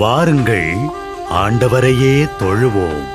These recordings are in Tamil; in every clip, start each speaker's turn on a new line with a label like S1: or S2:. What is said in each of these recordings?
S1: வாருங்கள், ஆண்டவரையே தொழுவோம்.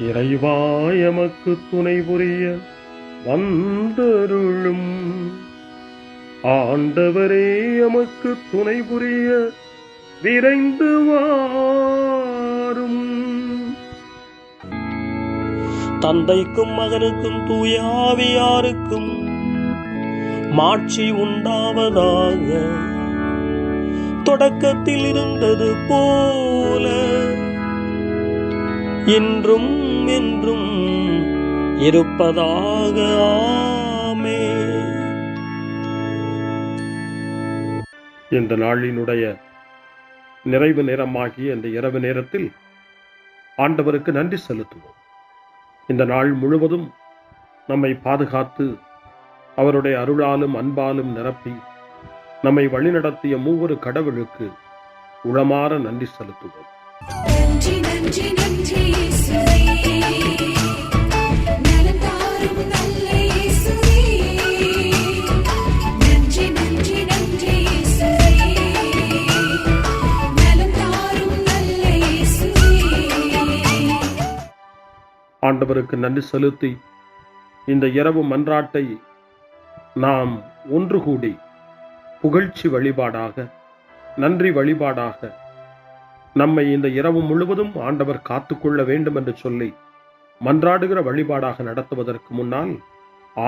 S2: இறைவா எமக்கு துணை புரிய வந்தருளும். ஆண்டவரே எமக்கு துணை புரிய விரைந்து வாரும்.
S3: தந்தைக்கும் மகனுக்கும் தூய ஆவியாருக்கும் மாட்சி உண்டாவதாக. தொடக்கத்தில் இருந்தது போல இன்றும் என்றும் இருப்பதாக. ஆமென்.
S2: இந்த நாளினுடைய நிறைவு நேரமாகிய இந்த இரவு நேரத்தில் ஆண்டவருக்கு நன்றி செலுத்துவோம். இந்த நாள் முழுவதும் நம்மை பாதுகாத்து அவருடைய அருளாலும் அன்பாலும் நிரப்பி நம்மை வழிநடத்திய மூவொரு கடவுளுக்கு உளமாற நன்றி செலுத்துவோம்.
S4: நன்றி நன்றி நன்றி இயேசுவே, நலம் தாரும் நல்ல இயேசுவே. நன்றி நன்றி நன்றி இயேசுவே, நலம் தாரும் நல்ல இயேசுவே.
S2: ஆண்டவருக்கு நன்றி செலுத்தி இந்த இரவு மன்றாட்டை நாம் ஒன்று கூடி புகழ்ச்சி வழிபாடாக, நன்றி வழிபாடாக நம்மை இந்த இரவு முழுவதும் ஆண்டவர் காத்துக்கொள்ள வேண்டும் என்று சொல்லி மன்றாடுகிற வழிபாடாக நடத்துவதற்கு முன்னால்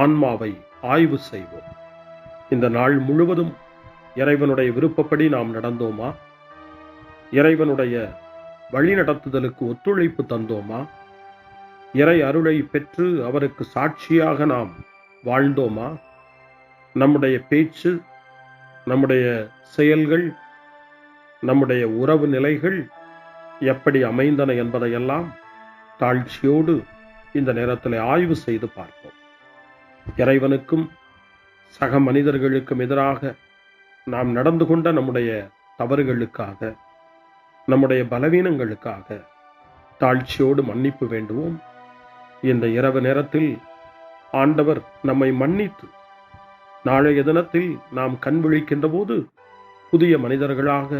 S2: ஆன்மாவை ஆய்வு செய்வோம். இந்த நாள் முழுவதும் இறைவனுடைய விருப்பப்படி நாம் நடந்தோமா? இறைவனுடைய வழிநடத்துதலுக்கு ஒத்துழைப்பு தந்தோமா? இறை அருளை பெற்று அவருக்கு சாட்சியாக நாம் வாழ்ந்தோமா? நம்முடைய பேச்சு, நம்முடைய செயல்கள், நம்முடைய உறவு நிலைகள் எப்படி அமைந்தன என்பதையெல்லாம் தாழ்ச்சியோடு இந்த நேரத்தில் ஆய்வு செய்து பார்ப்போம். இறைவனுக்கும் சக மனிதர்களுக்கும் எதிராக நாம் நடந்து கொண்ட நம்முடைய தவறுகளுக்காக, நம்முடைய பலவீனங்களுக்காக தாழ்ச்சியோடு மன்னிப்பு வேண்டுவோம். இந்த இரவு நேரத்தில் ஆண்டவர் நம்மை மன்னித்து நாளைய தினத்தில் நாம் கண் விழிக்கின்ற போது புதிய மனிதர்களாக,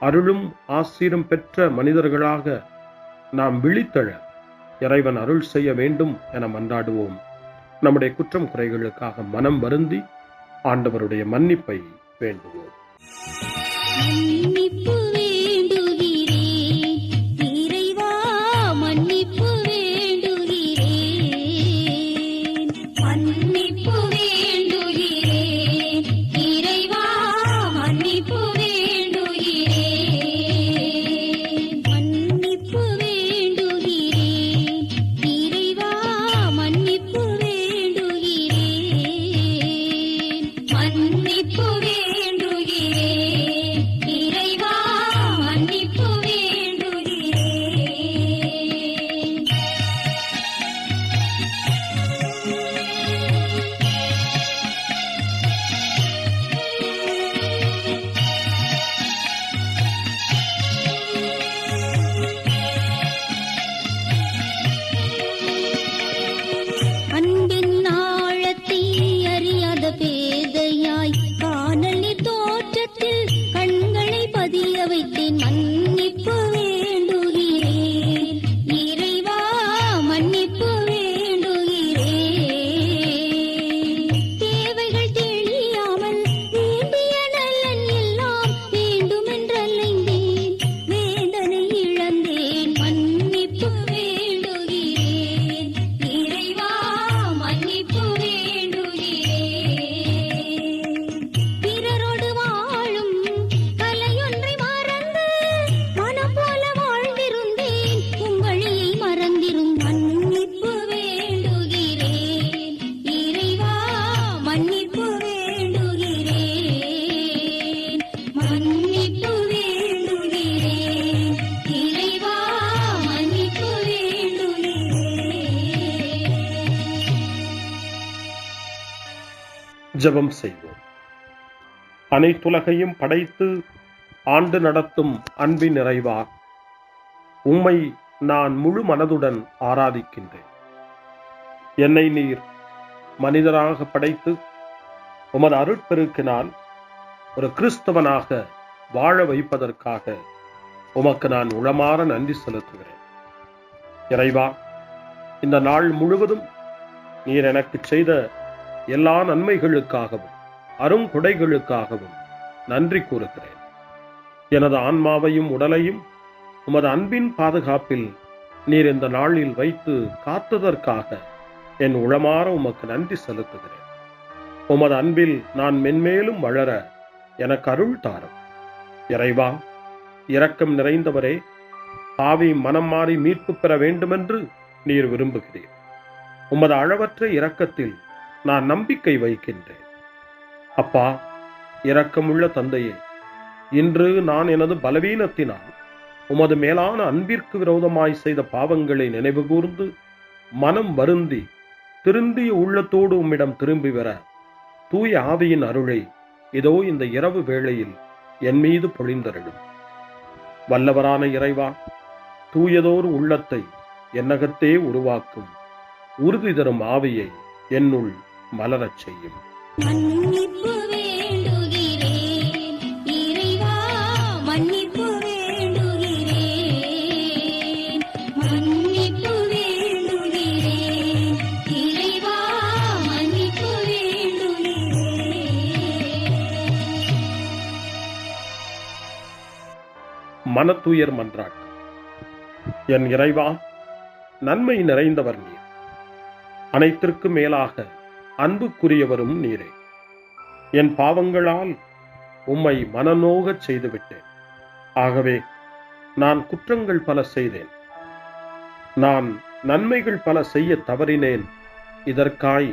S2: அருளும் ஆசீரும் பெற்ற மனிதர்களாக நாம் விழித்தெழ இறைவன் அருள் செய்ய வேண்டும் என மன்றாடுவோம். நம்முடைய குற்றம் குறைகளுக்காக மனம் வருந்தி ஆண்டவருடைய மன்னிப்பை வேண்டுவோம்.
S4: மன்னிப்பு வேண்டுகிறேன் இறைவா, மன்னிப்பு வேண்டுகிறேன். மன்னிப்பு வேண்டுகிறேன் இறைவா, மன்னிப்பு வேண்டுகிறேன். மன்னிப்பு வேண்டுகிறேன் இறைவா மன்னிப்பு வேண்டுகிறேன் தேவைகள் தெரியாமல் வேண்டிய நலன் எல்லாம் வேண்டுமென்றலைந்தேன் வேதனை இழந்தேன் மன்னிப்பு வேண்டுகிறேன் இறைவா மன்னிப்பு வேண்டுகிறேன் பிறரோடு வாழும் கலையொன்றை மறந்து மனம் போல வாழ்ந்திருந்தேன் உங்களியை மறந்திரும் மன்னிப்பு வேண்டுகிறேன் இறைவா மன்னிப்பு வேண்டுகிறேன் மன்னிப்பு வேண்டுகிறேன் இறைவா மன்னிப்பு வேண்டுகிறேன்.
S2: ஜெபம் செய்வோம். அனைத்துலகையும் படைத்து ஆண்டு நடத்தும் அன்பின் நிறைவா, உம்மை நான் முழு மனதுடன் ஆராதிக்கின்றேன். என்னை நீர் மனிதராக படைத்து உமது அருட்பெருக்கினால் ஒரு கிறிஸ்தவனாக வாழ வைப்பதற்காக உமக்கு நான் உளமாற நன்றி செலுத்துகிறேன். இறைவா, இந்த நாள் முழுவதும் நீர் எனக்கு செய்த எல்லா நன்மைகளுக்காகவும் அருங்கொடைகளுக்காகவும் நன்றி கூறுகிறேன். எனது ஆன்மாவையும் உடலையும் உமது அன்பின் பாதுகாப்பில் நீர் இந்த நாளில் வைத்து காத்ததற்காக என் உளமாற உமக்கு நன்றி செலுத்துகிறேன். உமது அன்பில் நான் மென்மேலும் வளர எனக்கு அருள் தாரும். இறைவா, இரக்கம் நிறைந்தவரே, பாவி மனம் மாறி மீட்பு பெற வேண்டுமென்று நீர் விரும்புகிறீர். உமது அளவற்ற இரக்கத்தில் நான் நம்பிக்கை வைக்கின்றேன். அப்பா, இரக்கமுள்ள தந்தையே, இன்று நான் எனது பலவீனத்தினால் உமது மேலான அன்பிற்கு விரோதமாய் செய்த பாவங்களை நினைவு கூர்ந்து மனம் வருந்தி திருந்திய உள்ளத்தோடு உம்மிடம் திரும்பி வர தூய ஆவியின் அருளை இதோ இந்த இரவு வேளையில் என் மீது பொழிந்தருளும். வல்லவரான இறைவா, தூயதோர் உள்ளத்தை என்னகத்தே உருவாக்கும் உறுதி தரும் ஆவியை என்னுள் மலரச் செய்யும்.
S4: மன்னிப்பு வேண்டுகிறேன் இறைவா மன்னிப்பு வேண்டுகிறேன் மன்னிப்பு வேண்டுகிறேன் இறைவா மன்னிப்பு வேண்டுகிறேன்.
S2: மனத்துயர் மன்றாட்டு. என் இறைவா, நன்மை நிறைந்தவர் நீர், அனைத்திற்கும் மேலாக அன்புக்குரியவரும் நீரே. என் பாவங்களால் உம்மை மனநோகச் செய்துவிட்டேன். ஆகவே நான் குற்றங்கள் பல செய்தேன். நான் நன்மைகள் பல செய்ய தவறினேன். இதற்காய்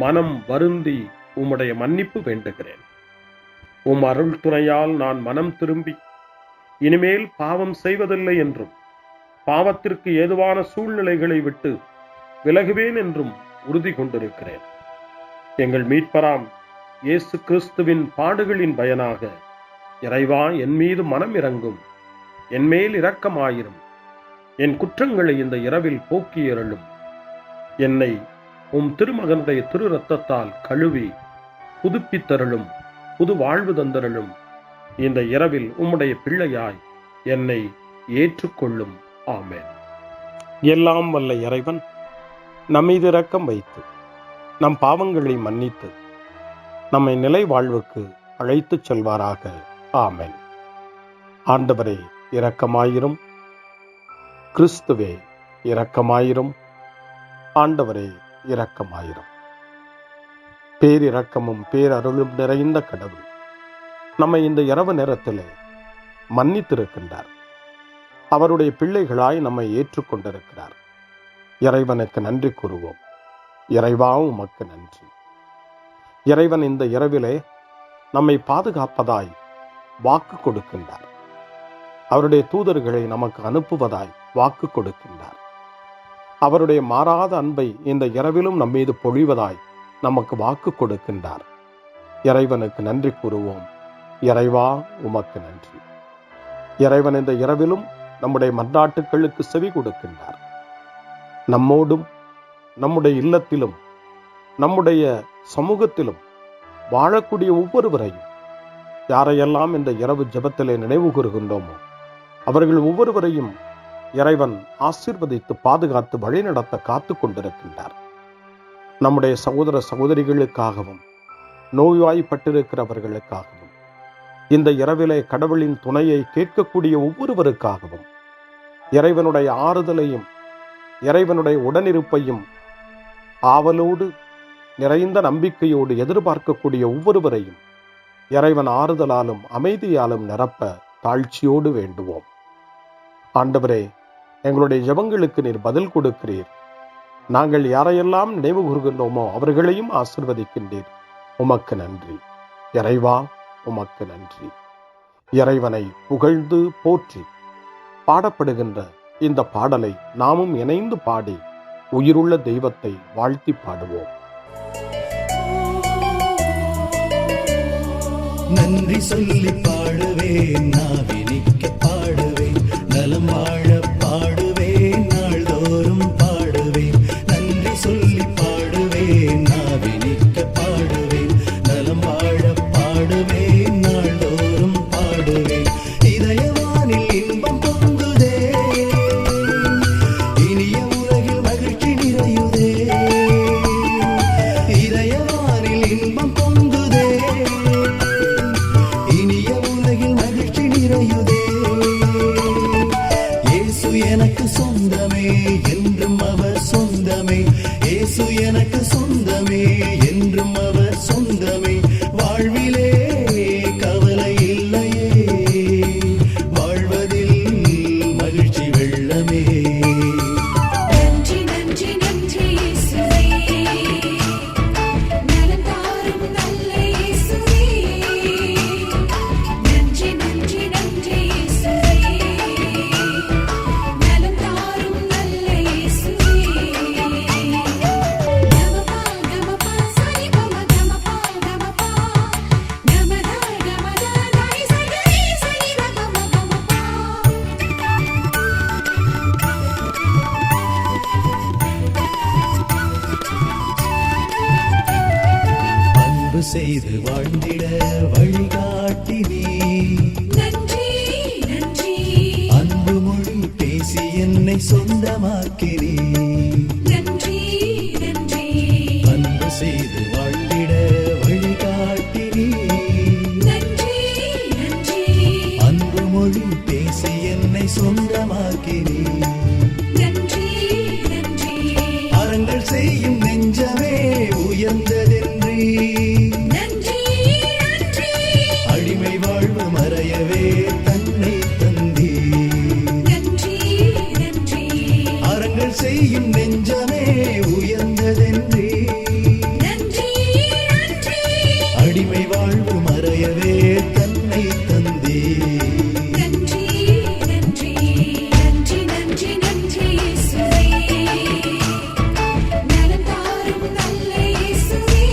S2: மனம் வருந்தி உம்முடைய மன்னிப்பு வேண்டுகிறேன். உம் அருள் துணையால் நான் மனம் திரும்பி இனிமேல் பாவம் செய்வதில்லை என்றும் பாவத்திற்கு ஏதுவான சூழ்நிலைகளை விட்டு விலகுவேன் என்றும் உறுதி கொண்டிருக்கிறேன். எங்கள் மீட்பராம் இயேசு கிறிஸ்துவின் பாடுகளின் பயனாக இறைவா, என் மீது மனம் இறங்கும், என் மேல் இரக்கமாயிரும். என் குற்றங்களை இந்த இரவில் போக்கி அருளும். என்னை உம் திருமகனுடைய திரு இரத்தத்தால் கழுவி புதுப்பித்தருளும், புது வாழ்வு தந்தருளும். இந்த இரவில் உம்முடைய பிள்ளையாய் என்னை ஏற்றுக்கொள்ளும். ஆமென். எல்லாம் வல்ல இறைவன் நம்மீது இரக்கம் வைத்து நம் பாவங்களை மன்னித்து நம்மை நிலை வாழ்வுக்கு அழைத்துச் செல்வாராக. ஆமென். ஆண்டவரே இரக்கமாயிரும். கிறிஸ்துவே இரக்கமாயிரும். ஆண்டவரே இரக்கமாயிரும். பேரிரக்கமும் பேரருளும் நிறைந்த கடவுள் நம்மை இந்த இரவு நேரத்திலே மன்னித்திருக்கின்றார். அவருடைய பிள்ளைகளாய் நம்மை ஏற்றுக்கொண்டிருக்கிறார். இறைவனுக்கு நன்றி கூறுவோம். இறைவா, உமக்கு நன்றி. இறைவன் இந்த இரவிலே நம்மை பாதுகாப்பதாய் வாக்கு கொடுக்கின்றார். அவருடைய தூதர்களை நமக்கு அனுப்புவதாய் வாக்கு கொடுக்கின்றார். அவருடைய மாறாத அன்பை இந்த இரவிலும் நம்மீது பொழிவதாய் நமக்கு வாக்கு கொடுக்கின்றார். இறைவனுக்கு நன்றி கூறுவோம். இறைவா, உமக்கு நன்றி. இறைவன் இந்த இரவிலும் நம்முடைய மன்றாட்டுக்களுக்கு செவி கொடுக்கின்றார். நம்மோடும் நம்முடைய இல்லத்திலும் நம்முடைய சமூகத்திலும் வாழக்கூடிய ஒவ்வொருவரையும் யாரையெல்லாம் இந்த இரவு ஜெபத்திலே நினைவு கூறுகின்றோமோ அவர்கள் ஒவ்வொருவரையும் இறைவன் ஆசீர்வதித்து பாதுகாத்து வழிநடத்த காத்து கொண்டிருக்கின்றார். நம்முடைய சகோதர சகோதரிகளுக்காகவும் நோய்வாய்ப்பட்டிருக்கிறவர்களுக்காகவும் இந்த இரவிலே கடவுளின் துணையை கேட்கக்கூடிய ஒவ்வொருவருக்காகவும் இறைவனுடைய ஆறுதலையும் இறைவனுடைய உடனிருப்பையும் ஆவலோடு நிறைந்த நம்பிக்கையோடு எதிர்பார்க்கக்கூடிய ஒவ்வொருவரையும் இறைவன் ஆறுதலாலும் அமைதியாலும் நிரப்ப தாழ்ச்சியோடு வேண்டுவோம். ஆண்டவரே, எங்களுடைய ஜெபங்களுக்கு நீர் பதில் கொடுக்கிறீர். நாங்கள் யாரையெல்லாம் நினைவு கூறுகின்றோமோ அவர்களையும் ஆசீர்வதிக்கின்றீர். உமக்கு நன்றி. இறைவா, உமக்கு நன்றி. இறைவனை புகழ்ந்து போற்றி பாடப்படுகின்ற இந்த பாடலை நாமும் இணைந்து பாடி உயிருள்ள தெய்வத்தை வாழ்த்தி பாடுவோம்.
S5: நன்றி சொல்லி பாடுவேன், நாவினிக்க பாடுவேன், நலம் வாழ பாடுவேன், நாள்தோறும் பாடுவேன். நன்றி சொல்லி பாடுவேன், நாவினிக்க பாடுவேன், நலம் வாழ பாடுவேன், நாள்தோறும் பாடுவேன். இதயவானில் இன்பம் பொங்குதே, இனிய உலகில் மகிழ்ச்சி நிறையுதே. இதயவானில் இன்பம் பொங்குதே, இனிய உலகில் மகிழ்ச்சி நிறையுதே. இயேசு எனக்கு சொந்தமே, என்றும் அவர் சொந்தமே. இயேசு எனக்கு சொந்தமே, என்றும் அவர் சொந்தமே. வாழ்விலே கவலை இல்லையே, வாழ்வதில் மகிழ்ச்சி வெள்ளமே.
S4: நன்றி நன்றி நன்றி இயேசுவே, நலம் தாரும் நல்ல இயேசுவே. நன்றி நன்றி நன்றி இயேசுவே, நலம் தாரும் நல்ல இயேசுவே. கமபா கமபா சரி கமபா கமபா கமதா கமதா தாய் சரி சரி கமபா.
S5: அன்பு செய்து வாழ்ந்திட வழிகாட்டி நீ,
S4: நன்றி நன்றி
S5: அன்பு மொழி பேசி என்னை சொந்தமாக்கி நீ.
S4: நன்றி நன்றி
S5: அன்பு செய்து வாழ்ந்திட வழிகாட்டி நீ,
S4: நன்றி நன்றி
S5: அன்பு மொழி பேசி என்னை சொந்தமாக்கி நீ.
S4: நன்றி நன்றி
S5: அறங்கள் செய்யும் நெஞ்சமே உயர்ந்ததென்றி,
S4: நன்றி நன்றி
S5: அடிமை வாழ்வு மறையவே தன்னை தந்தி.
S4: நன்றி நன்றி
S5: அறங்கள் செய்யும் நெஞ்சமே உயர்ந்ததென்றி,
S4: நன்றி நன்றி
S5: அடிமை வாழ்வு மறையவே தன்னை தந்தி.
S4: நன்றி நன்றி நன்றி நன்றி நன்றி இயேசுவே, நலம் தாரும் நல்ல இயேசுவே.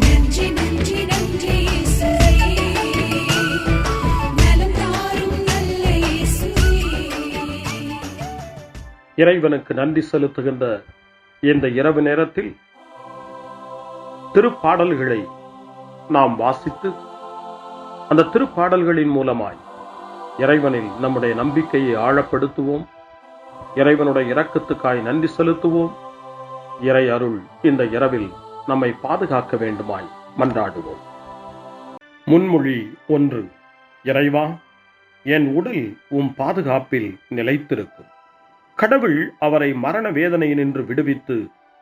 S4: நன்றி நன்றி நன்றி இயேசுவே, நலம் தாரும் நல்ல இயேசுவே.
S2: இறைவனுக்கு நன்றி செலுத்துகின்ற இந்த இரவு நேரத்தில் திருப்பாடல்களை நாம் வாசித்து அந்த திருப்பாடல்களின் மூலமாய் இறைவனில் நம்முடைய நம்பிக்கையை ஆழப்படுத்துவோம். இறைவனுடைய இரக்கத்துக்காய் நன்றி செலுத்துவோம். இறை அருள் இந்த இரவில் நம்மை பாதுகாக்க வேண்டுமாய் மன்றாடுவோம். முன்மொழி 1. இறைவா, என் உடல் உம் பாதுகாப்பில் நிலைத்திருக்கும். கடவுள் அவரை மரண வேதனையினின்று விடுவித்து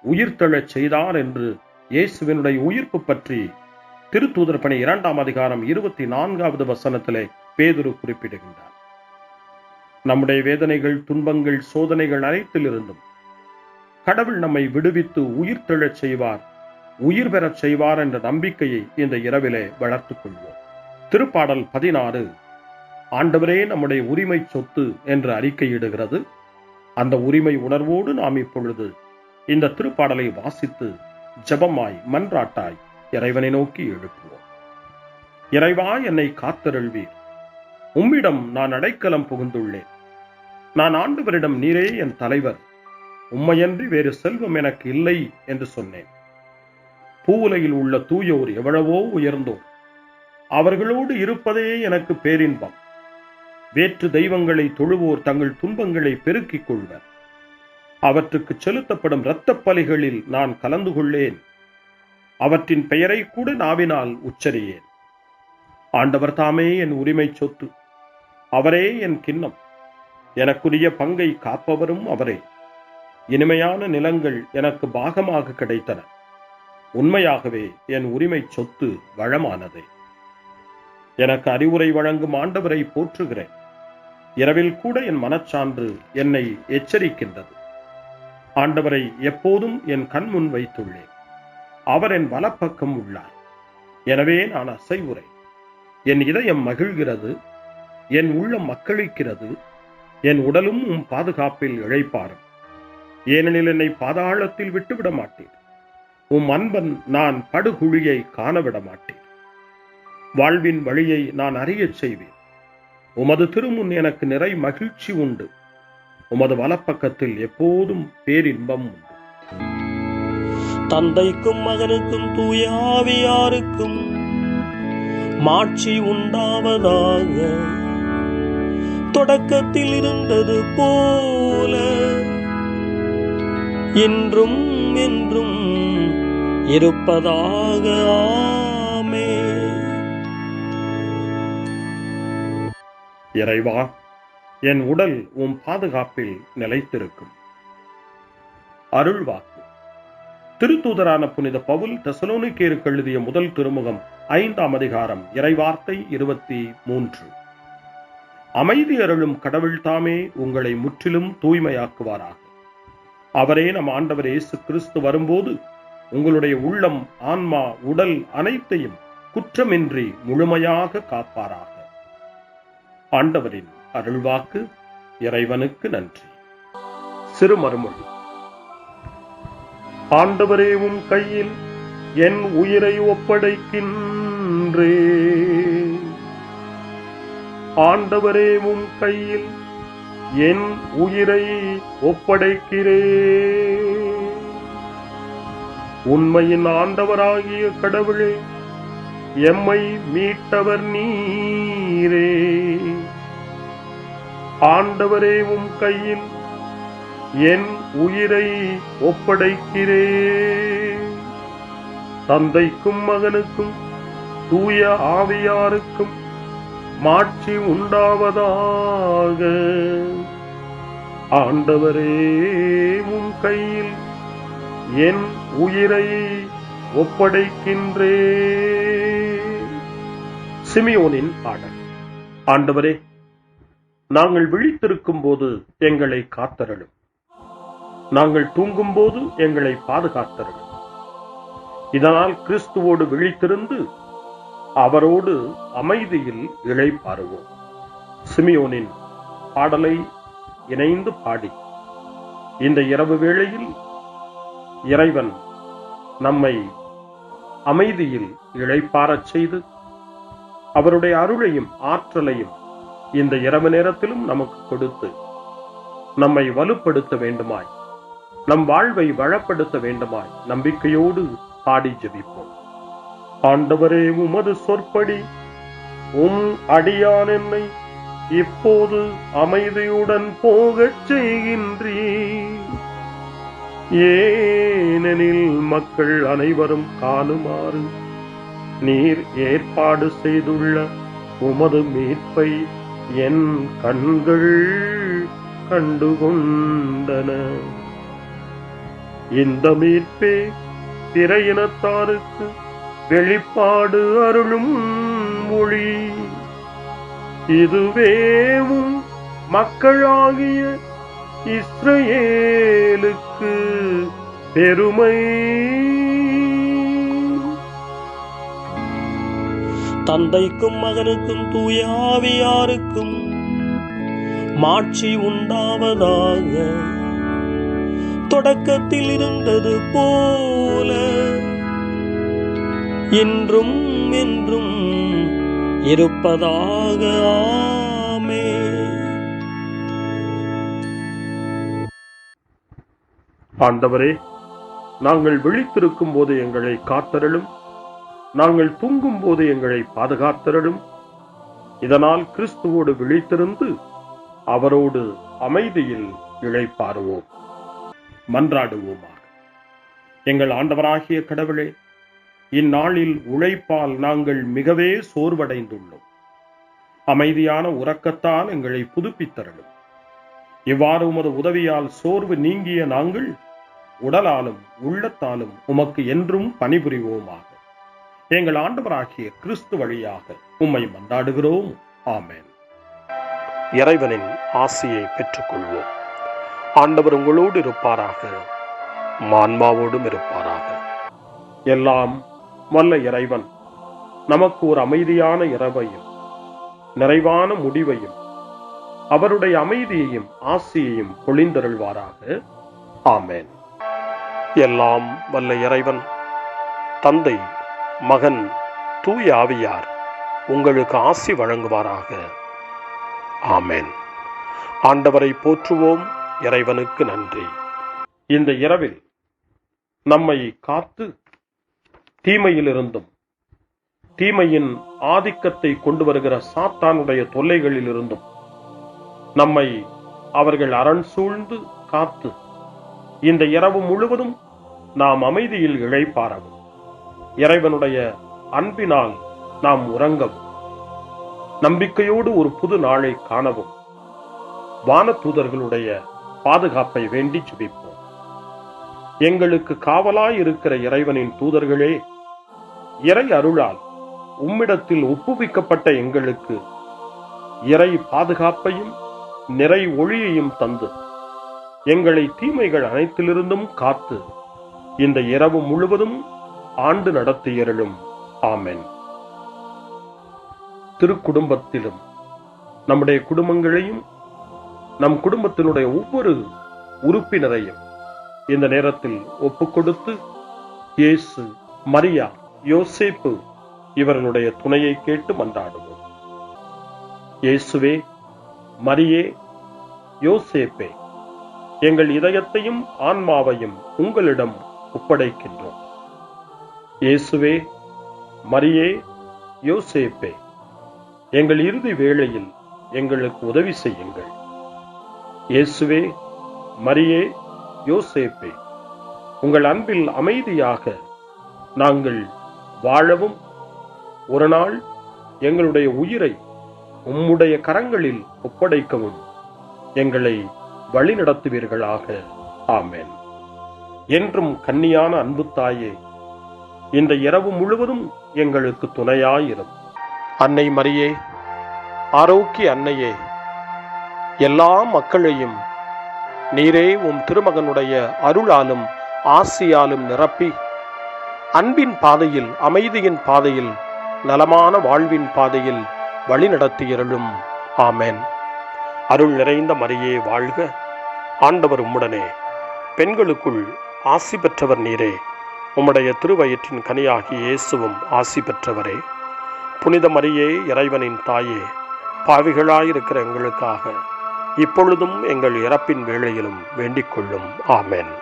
S2: உயிர்த்தெழச் செய்தார் என்று இயேசுவினுடைய உயிர்ப்பு பற்றி திருத்தூதர் பணி 2ஆம் அதிகாரம் 24வது வசனத்திலே பேதுரு குறிப்பிடுகின்றார். நம்முடைய வேதனைகள், துன்பங்கள், சோதனைகள் அனைத்திலிருந்தும் கடவுள் நம்மை விடுவித்து உயிர்த்தெழச் செய்வார், உயிர் பெறச் செய்வார் என்ற நம்பிக்கையை இந்த இரவிலே வளர்த்துக் கொள்வோம். திருப்பாடல் 16 ஆண்டவரே நம்முடைய உரிமை சொத்து என்று அறிக்கையிடுகிறது. அந்த உரிமை உணர்வோடு நாம் இப்பொழுது இந்த திருப்பாடலை வாசித்து ஜெபமாய் மன்றாட்டாய் இறைவனை நோக்கி எழுப்புவோம். இறைவா, என்னை காத்தருள்வீர். உம்மிடம் நான் அடைக்கலம் புகுந்துள்ளேன். நான் ஆண்டவரிடம் நீரே என் தலைவர், உம்மையன்றி வேறு செல்வம் எனக்கு இல்லை என்று சொன்னேன். பூவுலகில் உள்ள தூயோர் எவ்வளவோ உயர்ந்தோர், அவர்களோடு இருப்பதே எனக்கு பேரின்பம். வேற்று தெய்வங்களை தொழுவோர் தங்கள் துன்பங்களை பெருக்கிக் கொள்வர். அவற்றுக்கு செலுத்தப்படும் இரத்தப் பலிகளில் நான் கலந்து கொள்ளேன். அவற்றின் பெயரை கூட நாவினால் உச்சரியேன். ஆண்டவர் தாமே என் உரிமை சொத்து, அவரே என் கிண்ணம். எனக்குரிய பங்கை காப்பவரும் அவரே. இனிமையான நிலங்கள் எனக்கு பாகமாக கிடைத்தன. உண்மையாகவே என் உரிமை சொத்து வளமானதே. எனக்கு அறிவுரை வழங்கும் ஆண்டவரை போற்றுகிறேன். இரவில் கூட என் மனச்சான்று என்னை எச்சரிக்கின்றது. ஆண்டவரை எப்போதும் என் கண் முன் வைத்துள்ளேன். அவர் என் வலப்பக்கம் உள்ளார். எனவே நான் அசைவுறேன். என் இதயம் மகிழ்கிறது, என் உள்ளம் மக்களிக்கிறது, என் உடலும் உம் பாதுகாப்பில் இழைப்பாரும். ஏனெனில் என்னை பாதாளத்தில் விட்டுவிட மாட்டேன். உம் அன்பன் நான் படுகுழியை காணவிட மாட்டேன். வாழ்வின் வழியை நான் அறியச் செய்வேன். உமது திருமுன் எனக்கு நிறை மகிழ்ச்சி உண்டு. உமது வலப்பக்கத்தில் எப்போதும் பேரின்பம் உண்டு.
S3: தந்தைக்கும் மகனுக்கும் தூய ஆவியாருக்கும் மாட்சி உண்டாவதாக. தொடக்கத்தில் இருந்தது போல இன்றும் என்றும் இருப்பதாக. ஆமென்.
S2: இறைவா, என் உடல் உம் பாதுகாப்பில் நிலைத்திருக்கும். அருள்வாக்கு. திருத்தூதரான புனித பவுல் தெசலோனிக்கேயருக்கு எழுதிய முதல் திருமுகம் 5ஆம் அதிகாரம் இறைவார்த்தை 23. அமைதி அருளும் கடவுள் தாமே உங்களை முற்றிலும் தூய்மையாக்குவாராக. அவரே நம் ஆண்டவர் இயேசு கிறிஸ்து வரும்போது உங்களுடைய உள்ளம், ஆன்மா, உடல் அனைத்தையும் குற்றமின்றி முழுமையாக காப்பாராக. ஆண்டவரின் அருள்வாக்கு. இறைவனுக்கு நன்றி. சிறுமறுமொழி. ஆண்டவரே, உம் கையில் என் உயிரை ஒப்படைக்கின்றேன். ஆண்டவரே, உம் கையில் என் உயிரை ஒப்படைக்கிறேன். உண்மையின் ஆண்டவராகிய கடவுளே, எம்மை மீட்டவர் நீரே. ஆண்டவரே, உம் கையில் என் உயிரை ஒப்படைக்கிறேன். தந்தைக்கும் மகனுக்கும் தூய ஆவியாருக்கும் மாட்சி உண்டாவதாக. ஆண்டவரே, உம் கையில் என் உயிரை ஒப்படைக்கின்றேன். சிமியோனின் பாடல். ஆண்டவரே, நாங்கள் விழித்திருக்கும் போது எங்களை காத்தருளும். நாங்கள் தூங்கும் போது எங்களை பாதுகாத்தருளும். இதனால் கிறிஸ்துவோடு விழித்திருந்து அவரோடு அமைதியில் இளைப்பாறுவோம். சிமியோனின் பாடலை இணைந்து பாடி இந்த இரவு வேளையில் இறைவன் நம்மை அமைதியில் இளைப்பாறச் செய்து அவருடைய அருளையும் ஆற்றலையும் இந்த இரவு நேரத்திலும் நமக்கு கொடுத்து நம்மை வலுப்படுத்த வேண்டுமாய், நம் வாழ்வை வளப்படுத்த வேண்டுமாய் நம்பிக்கையோடு பாடி ஜெபிப்போம். ஆண்டவரே, உமது சொற்படி உம் அடியான் என்னை இப்போது அமைதியுடன் போகச் செய்கின்றீர். ஏனெனில் மக்கள் அனைவரும் காணுமாறு நீர் ஏற்பாடு செய்துள்ள உமது மீட்பை என் கண்கள் கண்டுகொண்டன. இந்த மீட்பே பிற இனத்தாருக்கு வெளிப்பாடு அருளும் மொழி. இதுவேவும் மக்களாகிய இஸ்ரவேலுக்கு பெருமை.
S3: தந்தைக்கும் மகனுக்கும் தூய ஆவியாருக்கும் மாட்சி உண்டாவதாக. தொடக்கத்தில் இருந்தது போல இன்றும் என்றும் இருப்பதாக. ஆமென்.
S2: ஆண்டவரே, நாங்கள் விழித்திருக்கும் போது எங்களை காத்தருளும். நாங்கள் தூங்கும் போது எங்களை பாதுகாத்தருளும். இதனால் கிறிஸ்துவோடு விழித்திருந்து அவரோடு அமைதியில் இளைப்பாறுவோம். மன்றாடுவோமாக. எங்கள் ஆண்டவராகிய கடவுளே, இந்நாளில் உழைப்பால் நாங்கள் மிகவே சோர்வடைந்துள்ளோம். அமைதியான உறக்கத்தால் எங்களை புதுப்பித்தருளும். இவ்வாறு உமது உதவியால் சோர்வு நீங்கிய நாங்கள் உடலாலும் உள்ளத்தாலும் உமக்கு என்றும் பணிபுரிவோமாக. எங்கள் ஆண்டவராகிய கிறிஸ்து வழியாக உம்மை மன்றாடுகிறோம். ஆமென்.
S3: இறைவனின் ஆசியை பெற்றுக்கொள்வோம். ஆண்டவர் உங்களோடு இருப்பாராக, ஆன்மாவோடும் இருப்பாராக.
S2: எல்லாம் வல்ல இறைவன் நமக்கு ஒரு அமைதியான இரவையும் நிறைவான முடிவையும் அவருடைய அமைதியையும் ஆசியையும் பொழிந்தருள்வாராக. ஆமென்.
S3: எல்லாம் வல்ல இறைவன் தந்தை, மகன், தூய ஆவியார் உங்களுக்கு ஆசி வழங்குவாராக. ஆமென். ஆண்டவரை போற்றுவோம். இறைவனுக்கு நன்றி.
S2: இந்த இரவில் நம்மை காத்து தீமையிலிருந்தும் தீமையின் ஆதிக்கத்தை கொண்டு வருகிற சாத்தானுடைய தொல்லைகளிலிருந்தும் நம்மை அவர்கள் அரண் சூழ்ந்து காத்து இந்த இரவு முழுவதும் நாம் அமைதியில் இளைப்பாறவும், இறைவனுடைய அன்பினால் நாம் உறங்கவும், நம்பிக்கையோடு ஒரு புது நாளை காணவும் வானதூதர்களுடைய பாதுகாப்பை வேண்டி ஜெபிப்போம். எங்களுக்கு காவலாய் இருக்கிற இறைவனின் தூதர்களே, இறை அருளால் உம்மிடத்தில் ஒப்புவிக்கப்பட்ட எங்களுக்கு இறை பாதுகாப்பையும் நிறை ஒளியையும் தந்து எங்களை தீமைகள் அனைத்திலிருந்தும் காத்து இந்த இரவு முழுவதும் ஆண்டு நடத்தியருளும். ஆமென். திருக்குடும்பத்திலும் நம்முடைய குடும்பங்களையும் நம் குடும்பத்தினுடைய ஒவ்வொரு உறுப்பினரையும் இந்த நேரத்தில் ஒப்புக்கொடுத்து இயேசு, மரியா, யோசேப்பு இவர்களுடைய துணையை கேட்டு மன்றாடுவோம். இயேசுவே, மரியே, யோசேப்பே, எங்கள் இதயத்தையும் ஆன்மாவையும் உங்களிடம் ஒப்படைக்கின்றோம். இயேசுவே, மரியே, யோசேப்பே, எங்கள் இறுதி வேளையில் எங்களுக்கு உதவி செய்யுங்கள். இயேசுவே, மரியே, யோசேப்பே, உங்கள் அன்பில் அமைதியாக நாங்கள் வாழவும் ஒரு நாள் எங்களுடைய உயிரை உம்முடைய கரங்களில் ஒப்படைக்கவும் எங்களை வழிநடத்துவீர்களாக. ஆமென். என்றும் கன்னியான அன்பு தாயே, இந்த இரவு முழுவதும் எங்களுக்கு துணையாயிரும்.
S3: அன்னை மரியே, ஆரோக்கிய அன்னையே, எல்லா மக்களையும் நீரே உம் திருமகனுடைய அருளாலும் ஆசியாலும் நிரப்பி அன்பின் பாதையில், அமைதியின் பாதையில், நலமான வாழ்வின் பாதையில் வழிநடத்தியருளும். ஆமென். அருள் நிறைந்த மரியே வாழ்க, ஆண்டவர் உம்முடனே, பெண்களுக்குள் ஆசி பெற்றவர் நீரே, உம்முடைய திருவயிற்றின் கனியாகிய இயேசுவும் ஆசி பெற்றவரே. புனித மரியே, இறைவனின் தாயே, பாவிகளாயிருக்கிற எங்களுக்காக இப்பொழுதும் எங்கள் இறப்பின் வேளையிலும் வேண்டிக் கொள்ளும். ஆமென்.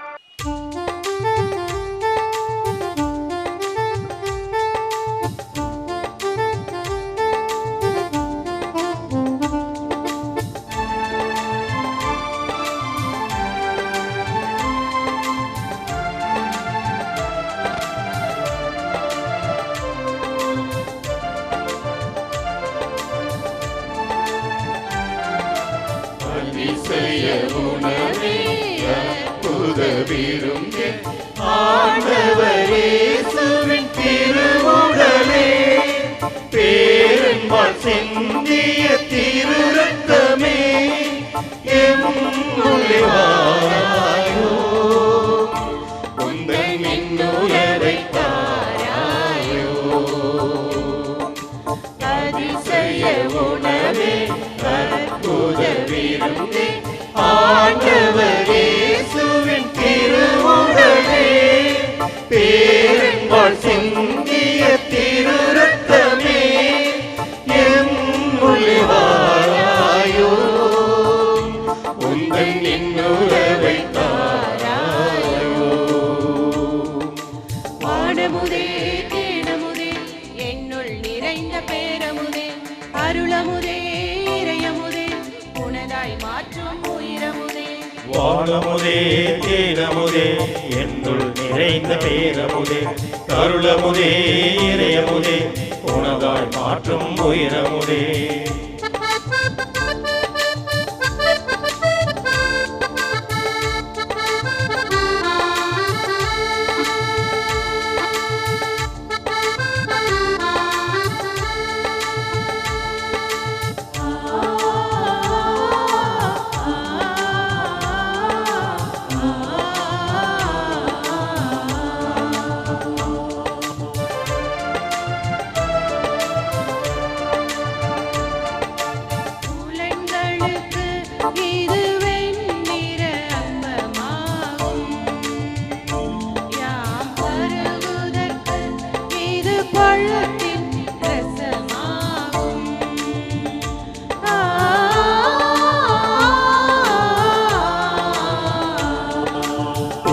S5: ஆண்டவரேசுவின் திருவுடலே, பேரன்பால் சிந்திய திருரத்தமே, எம்முள்ளே வாராயோ, உந்தன் இன்னுயிரை தாராயோ. அதிசய உணவே, அற்புத விருந்தே, ஆண்டவரேசுவின் திருவுடலே, பேரன்பால் சிந்திய திருரத்தமே, எம்முள்ளே வாராயோ, உந்தன் இன்னுயிரை தாராயோ.
S4: வானமுதே, தேனமுதே, என்னுள் நிறைந்த பேரமுதே, அருளமுதே,
S6: வானமுதே தேனமுதே என்னுள் நிறைந்த பேரமுதே கருளமுதே இறையமுதே உனதாய் மாற்றும் உயிரமுதே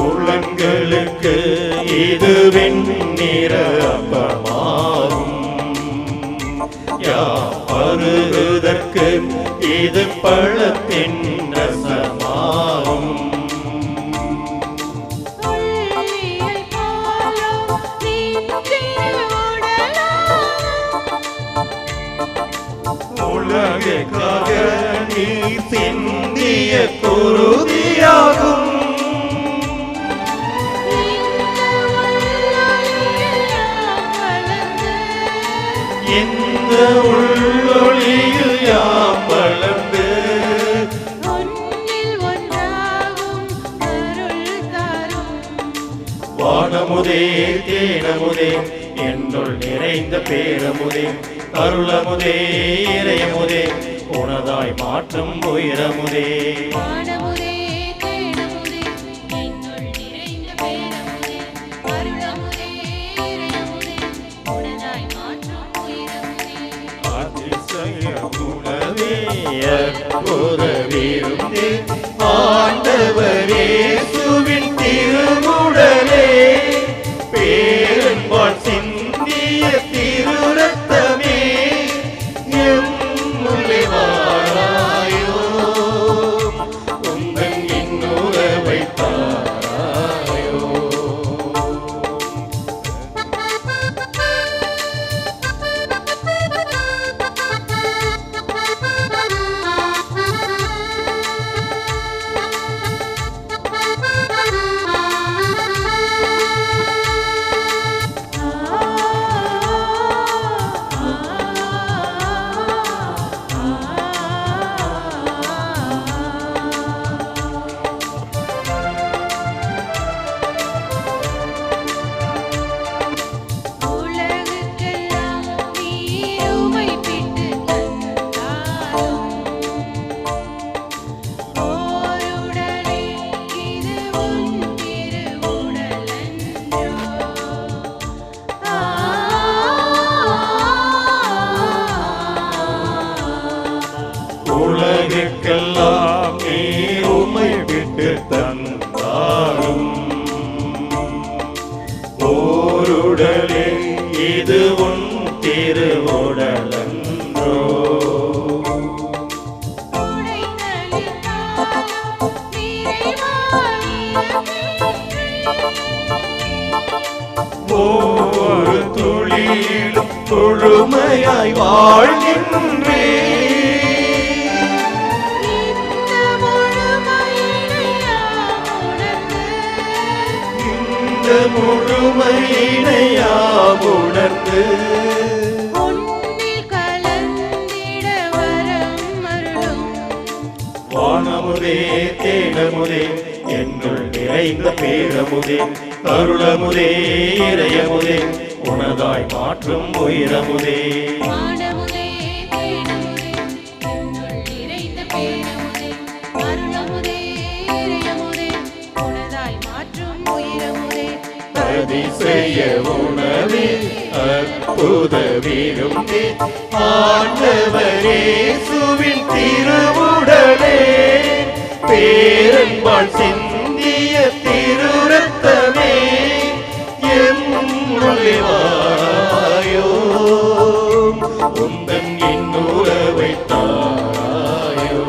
S6: உள்ளங்களுக்கு இது வெண்ணிற அப்பமாகும் யாம் பருகுதற்கு இது பழத்தின் ரசமாகும் உலகுக்காக நீ சிந்திய குருதியாகும் இந்த உள்ளொளியில் யாம் வளர்ந்து வானமுதே தேனமுதே என்னுள் நிறைந்த பேரமுதே அருளமுதே இறையமுதே உனதாய் மாற்றும் உயிரமுதே அற்புதவிருந்தே ஆண்டவரே சுவின் திருமுடலே பேரன்பால் சிந்திய திருரத்தமே எம்முள்ளே வாராயோ உந்தன் இன்னுறவை தாராயோ உலகுக்கெல்லாம் நீர் உம்மை விட்டு தந்தாலும் ஓருடலே இது உன் திருவுடலன்றோ ஒவ்வொரு துளியிலும் முழுமையாய் வாழ்கின்றே முழுமையினையாம் உணர்ந்து வானமுதே தேனமுதே என்னுள் நிறைந்த பேரமுதே அருளமுதே இறையமுதே உனதாய் மாற்றும் உயிரமுதே அதிசய உணவே அற்புத விருந்தே ஆண்டவரே சுவின் திருவுடலே பேரன்பால் சிந்திய திருரத்தமே எம்முள்ளே வாராயோ உந்தன் இன்னுறவை தாராயோ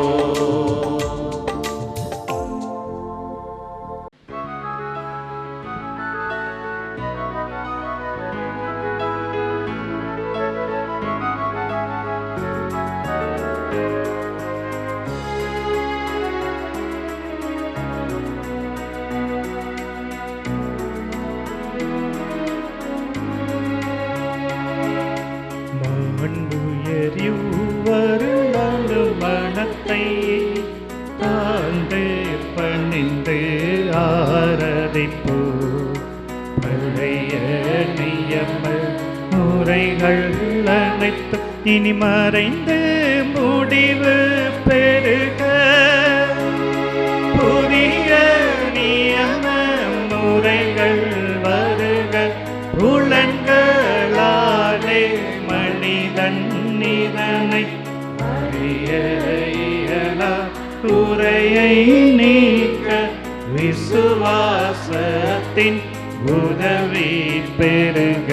S7: மதிப்பு பழைய நியம முறைகள் அனைத்தும் இனி மறைந்து முடிவு பெறுக. புதிய நியம முறைகள் வருக. புலன்களாலே மனிதன் இதனை அறிய இயலா. குறையை நீக்க விசுவாசத்தின் உதவி பெறுக.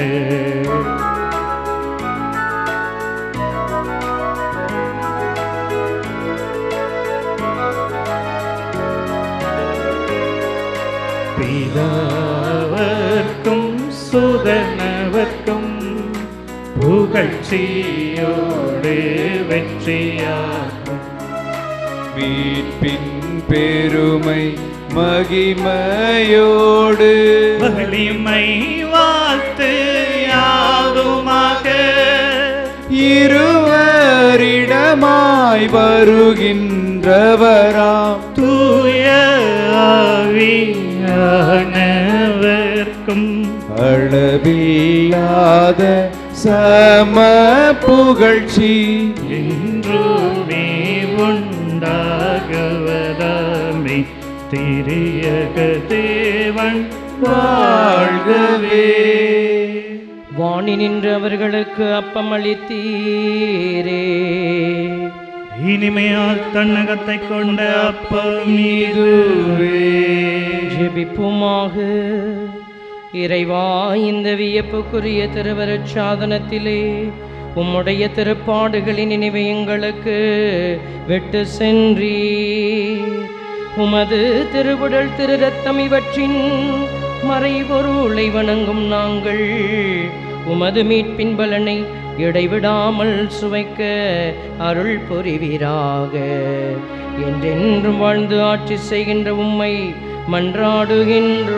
S7: பிதாவர்க்கும் சுதனவர்க்கும் புகழ்ச்சியோடு வெற்றியாகும்.
S8: மீட்பின் பெருமை மகிமையோடு
S7: வலிமை வாழ்த்து யாதுமாக.
S8: இருவரிடமாய் வருகின்றவராம்
S7: தூய ஆவியானவர்க்கும்
S8: அளவில்லாத சம புகழ்ச்சி
S7: என்றுமே உண்டாகுவதாமே. திரியக தேவன் வாழ்கவே.
S9: வாணி நின்று அவர்களுக்கு அப்பம் அளித்தீரே.
S7: இனிமையால் தன்னகத்தை கொண்ட அப்பம் இதுவே.
S9: ஜெபிப்புமாக. இறைவா, இந்த வியப்புக்குரிய திருவருட் சாதனத்திலே உம்முடைய திருப்பாடுகளின் நினைவை எங்களுக்கு விட்டு சென்றீர். உமது திருவுடல் திரு ரத்தம் இவற்றின் மறைபொருளை வணங்கும் நாங்கள் உமது மீட்பின் பலனை இடைவிடாமல் சுவைக்க அருள் புரிவீராக. என்றென்றும் வாழ்ந்து ஆட்சி செய்கின்ற உம்மை மன்றாடுகின்றோம்.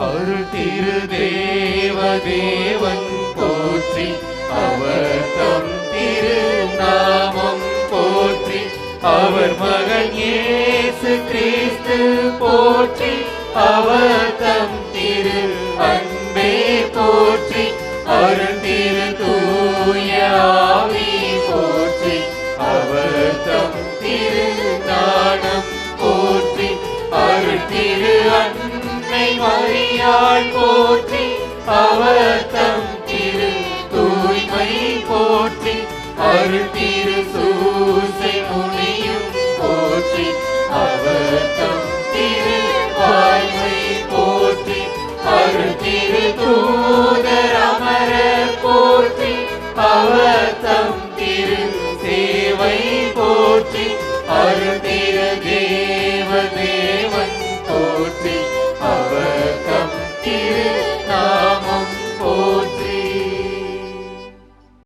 S6: அருள் திரு தேவன் போற்றி. அவர் தம் திரு நாமம் போற்றி. அவர் மகன் இயேசு கிறிஸ்து போற்றி. அவர் தம் திரு அன்பே போற்றி. அருள் திரு தூய ஆவி போற்றி. அவர் தம் திரு ஞானம் போற்றி. அருள் திரு அன்னை மரியாள் போற்றி. அவர் தம் திரு தூய்மை போற்றி. அருள் திரு சூசை முனியும் போற்றி. அவர் தம் அவர் தம் திரு சேவை போற்றி